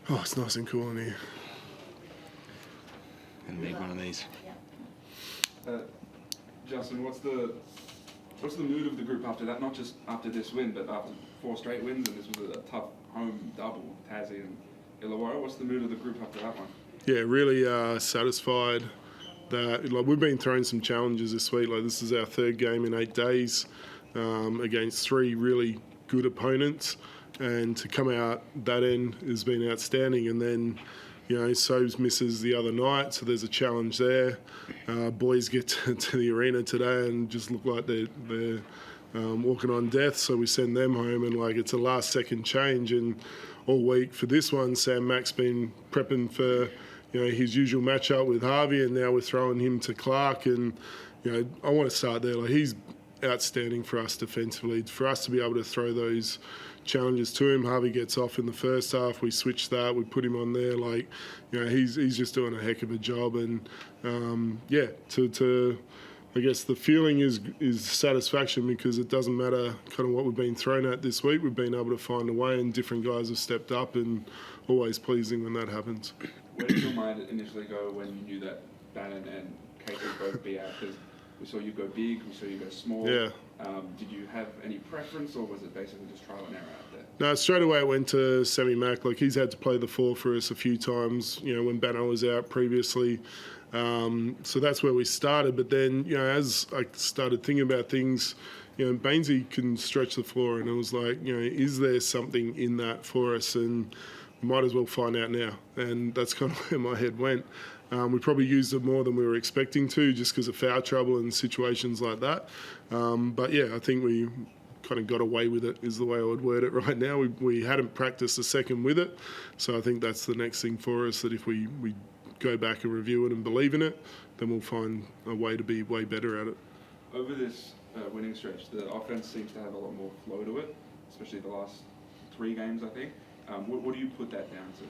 Oh, it's nice and cool in here. Gonna need one of these. Justin, what's the mood of the group after that? Not just after this win, but after 4 straight wins, and this was a tough home double, Tassie and Illawarra. What's the mood of the group after that one? Yeah, really satisfied that we've been thrown some challenges this week. This is our 3rd game in 8 days against 3 really good opponents, and to come out that end has been outstanding. And then, Sobes misses the other night, so there's a challenge there. Boys get to the arena today and just look like they're walking on death, so we send them home, and it's a last-second change. And all week for this one, Sam Mack's been prepping for his usual matchup with Harvey, and now we're throwing him to Clark. And I want to start there. He's outstanding for us defensively. For us to be able to throw those challenges to him, Harvey gets off in the first half. We switch that. We put him on there. He's just doing a heck of a job. And I guess the feeling is satisfaction, because it doesn't matter kind of what we've been thrown at this week. We've been able to find a way, and different guys have stepped up, and always pleasing when that happens. Where did your mind initially go when you knew that Bannon and Kate would both be out? Because we saw you go big, we saw you go small. Yeah. Did you have any preference, or was it basically just trial and error out there? No, straight away it went to Sammy Mack. He's had to play the 4 for us a few times, when Bannon was out previously. So that's where we started. But then, as I started thinking about things, Bainesy can stretch the floor, and it was is there something in that for us? And we might as well find out now. And that's kind of where my head went. We probably used it more than we were expecting to, just because of foul trouble and situations like that. But yeah, I think we kind of got away with it, is the way I would word it right now. We hadn't practiced a second with it. So I think that's the next thing for us, that if we go back and review it and believe in it, then we'll find a way to be way better at it. Over this winning stretch, the offense seems to have a lot more flow to it, especially the last 3 games, I think. What do you put that down to?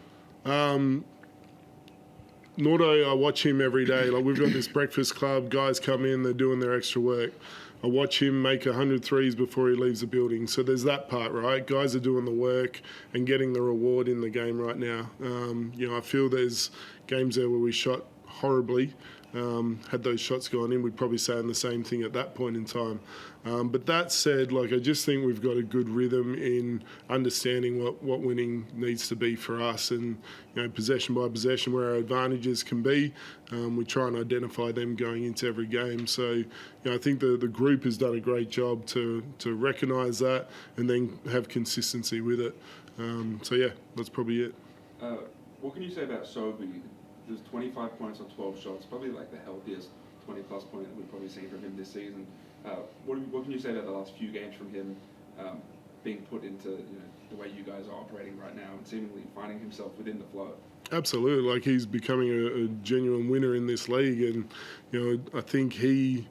Nordo, I watch him every day. We've got this breakfast club, guys come in, they're doing their extra work. I watch him make 100 threes before he leaves the building. So there's that part, right? Guys are doing the work and getting the reward in the game right now. I feel there's games there where we shot horribly. Had those shots gone in, we'd probably say the same thing at that point in time. But that said, I just think we've got a good rhythm in understanding what winning needs to be for us, and possession by possession where our advantages can be. We try and identify them going into every game. So I think the group has done a great job to recognise that and then have consistency with it. So yeah, that's probably it. What can you say about Sobey? There's 25 points on 12 shots, probably the healthiest 20-plus point that we've probably seen from him this season. What can you say about the last few games from him being put into the way you guys are operating right now, and seemingly finding himself within the flow? Absolutely, he's becoming a genuine winner in this league, and I think he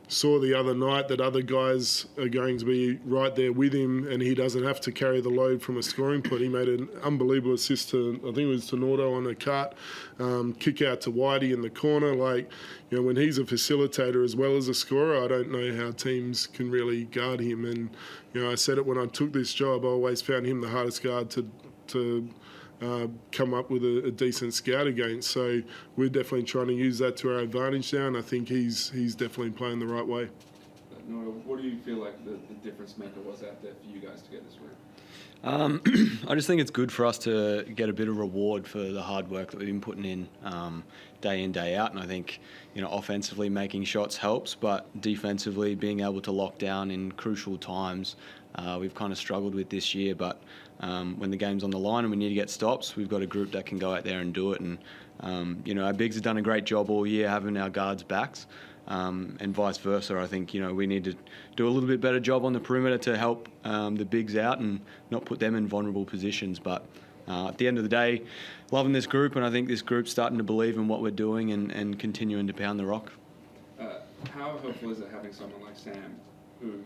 saw the other night that other guys are going to be right there with him, and he doesn't have to carry the load from a scoring point. He made an unbelievable assist to, I think it was to Nordo on a cut, kick out to Whitey in the corner. When he's a facilitator as well as a scorer, I don't know how teams can really guard him. And I said it when I took this job, I always found him the hardest guard to come up with a decent scout against. So we're definitely trying to use that to our advantage now, and I think he's definitely playing the right way. What do you feel like the difference maker was out there for you guys to get this win? I just think it's good for us to get a bit of reward for the hard work that we've been putting in day out, and I think offensively making shots helps, but defensively being able to lock down in crucial times we've kind of struggled with this year. But when the game's on the line and we need to get stops, we've got a group that can go out there and do it. And our bigs have done a great job all year having our guards' backs. And vice versa. I think we need to do a little bit better job on the perimeter to help the bigs out and not put them in vulnerable positions. But at the end of the day, loving this group, and I think this group's starting to believe in what we're doing and continuing to pound the rock. How helpful is it having someone like Sam, who,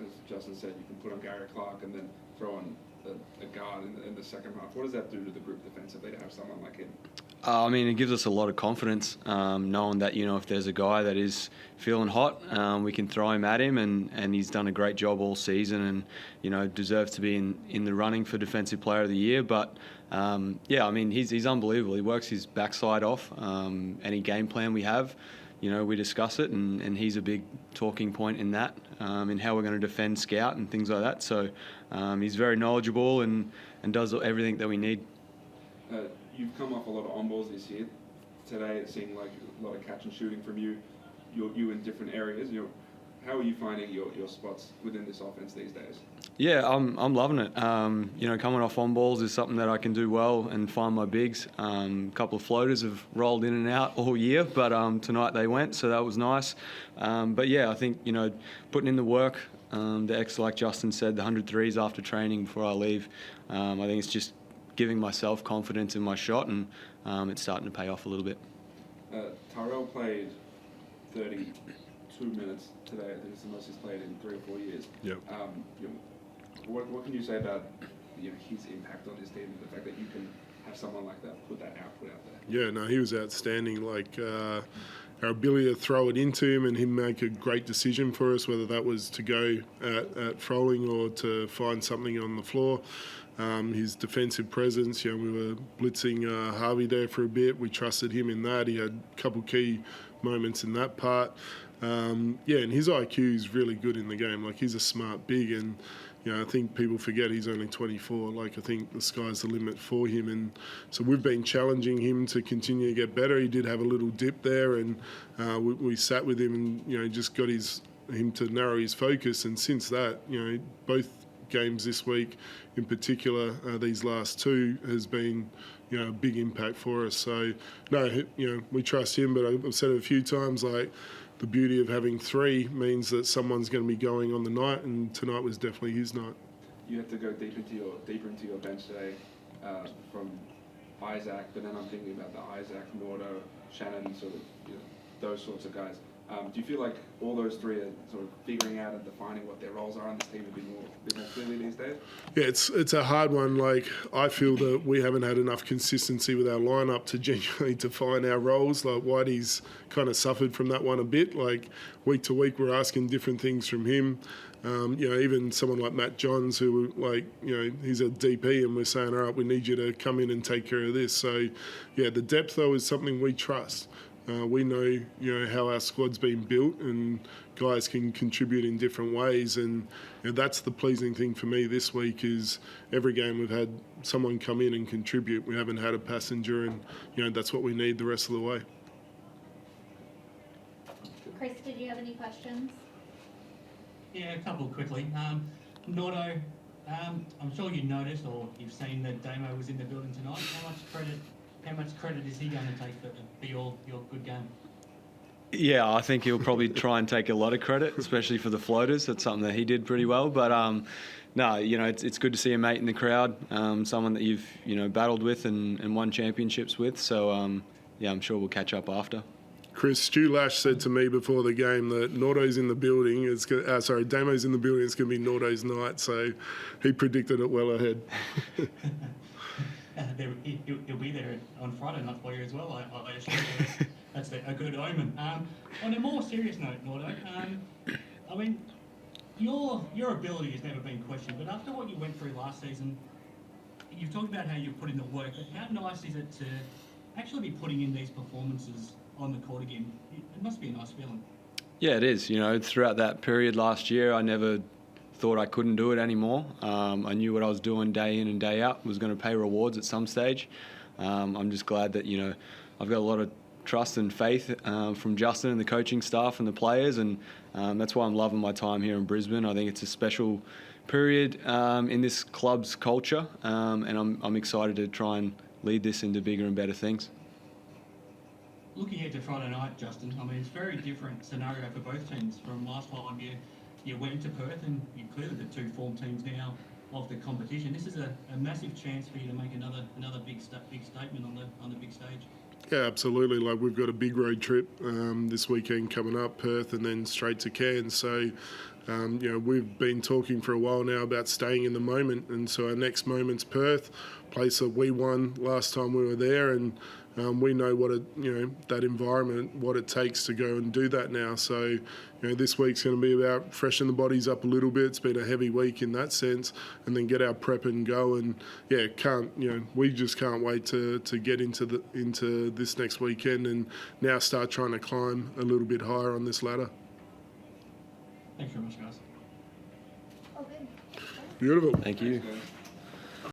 as Justin said, you can put on Gary Clark and then throw on a guard in the second half? What does that do to the group defensively to have someone like him? I mean, it gives us a lot of confidence, knowing that, if there's a guy that is feeling hot, we can throw him at him, and he's done a great job all season and, deserves to be in the running for Defensive Player of the Year. But, I mean, he's unbelievable. He works his backside off. Any game plan we have, we discuss it, and he's a big talking point in that, in how we're going to defend Scout and things like that. So he's very knowledgeable and does everything that we need. You've come off a lot of on-balls this year. Today it seemed like a lot of catch and shooting from you. You in different areas. How are you finding your spots within this offense these days? Yeah, I'm loving it. Coming off on balls is something that I can do well and find my bigs. A couple of floaters have rolled in and out all year, but tonight they went, so that was nice. But yeah, I think putting in the work, like Justin said, the 100 threes after training before I leave. I think it's just giving myself confidence in my shot, and it's starting to pay off a little bit. Tyrell played 32 minutes today. I think it's the most he's played in 3 or 4 years. Yep. What can you say about his impact on his team and the fact that you can have someone like that put that output out there? Yeah, no, he was outstanding. Like our ability to throw it into him and him make a great decision for us, whether that was to go at Froling or to find something on the floor. His defensive presence, we were blitzing Harvey there for a bit. We trusted him in that. He had a couple key moments in that part. And his IQ is really good in the game. Like, he's a smart big, and I think people forget he's only 24. Like, I think the sky's the limit for him, and so we've been challenging him to continue to get better. He did have a little dip there, and we sat with him and just got him to narrow his focus. And since that, both games this week in particular, these last two, has been a big impact for us. So no, we trust him, but I've said it a few times, like, the beauty of having three means that someone's going to be going on the night, and tonight was definitely his night. You have to go deeper into your bench today, from Isaac, but then I'm thinking about the Isaac, Nordo, Shannon, sort of those sorts of guys. Do you feel like all those three are sort of figuring out and defining what their roles are on this team a bit more clearly these days? Yeah, it's a hard one. Like, I feel that we haven't had enough consistency with our lineup to genuinely define our roles. Like, Whitey's kind of suffered from that one a bit. Like, week to week, we're asking different things from him. Even someone like Matt Johns, who, he's a DP, and we're saying, all right, we need you to come in and take care of this. So, the depth, though, is something we trust. We know, how our squad's been built, and guys can contribute in different ways. And that's the pleasing thing for me this week, is every game we've had someone come in and contribute. We haven't had a passenger, and that's what we need the rest of the way. Chris, did you have any questions? Yeah, a couple quickly. Nordo, I'm sure you noticed or you've seen that Damo was in the building tonight. How much credit is he going to take for your good game? Yeah, I think he'll probably try and take a lot of credit, especially for the floaters. That's something that he did pretty well. But no, it's good to see a mate in the crowd, someone that you've battled with and won championships with. So I'm sure we'll catch up after. Chris, Stu Lash said to me before the game that Nordo's in the building. Damo's in the building. It's going to be Nordo's night. So he predicted it well ahead. He'll be there on Friday night for you as well, I assume. That's a good omen. On a more serious note, Nordo, I mean, your ability has never been questioned, but after what you went through last season, you've talked about how you put in the work, but how nice is it to actually be putting in these performances on the court again? It must be a nice feeling. Yeah, it is. Throughout that period last year, I never thought I couldn't do it anymore. I knew what I was doing day in and day out was going to pay rewards at some stage. I'm just glad that, I've got a lot of trust and faith from Justin and the coaching staff and the players, and that's why I'm loving my time here in Brisbane. I think it's a special period in this club's culture, and I'm excited to try and lead this into bigger and better things. Looking ahead to Friday night, Justin, I mean, it's a very different scenario for both teams. From last time you went to Perth, and you're clearly the two form teams now of the competition. This is a massive chance for you to make another big statement on the big stage. Yeah, absolutely. Like, we've got a big road trip this weekend coming up, Perth, and then straight to Cairns. So We've been talking for a while now about staying in the moment, and so our next moment's Perth, place that we won last time we were there, and we know what that environment, what it takes to go and do that now. So, this week's going to be about freshen the bodies up a little bit. It's been a heavy week in that sense, and then get our prep and go. And we just can't wait to get into this next weekend and now start trying to climb a little bit higher on this ladder. Thanks very much, guys. Oh, good. Beautiful. Thank you. Thanks, guys.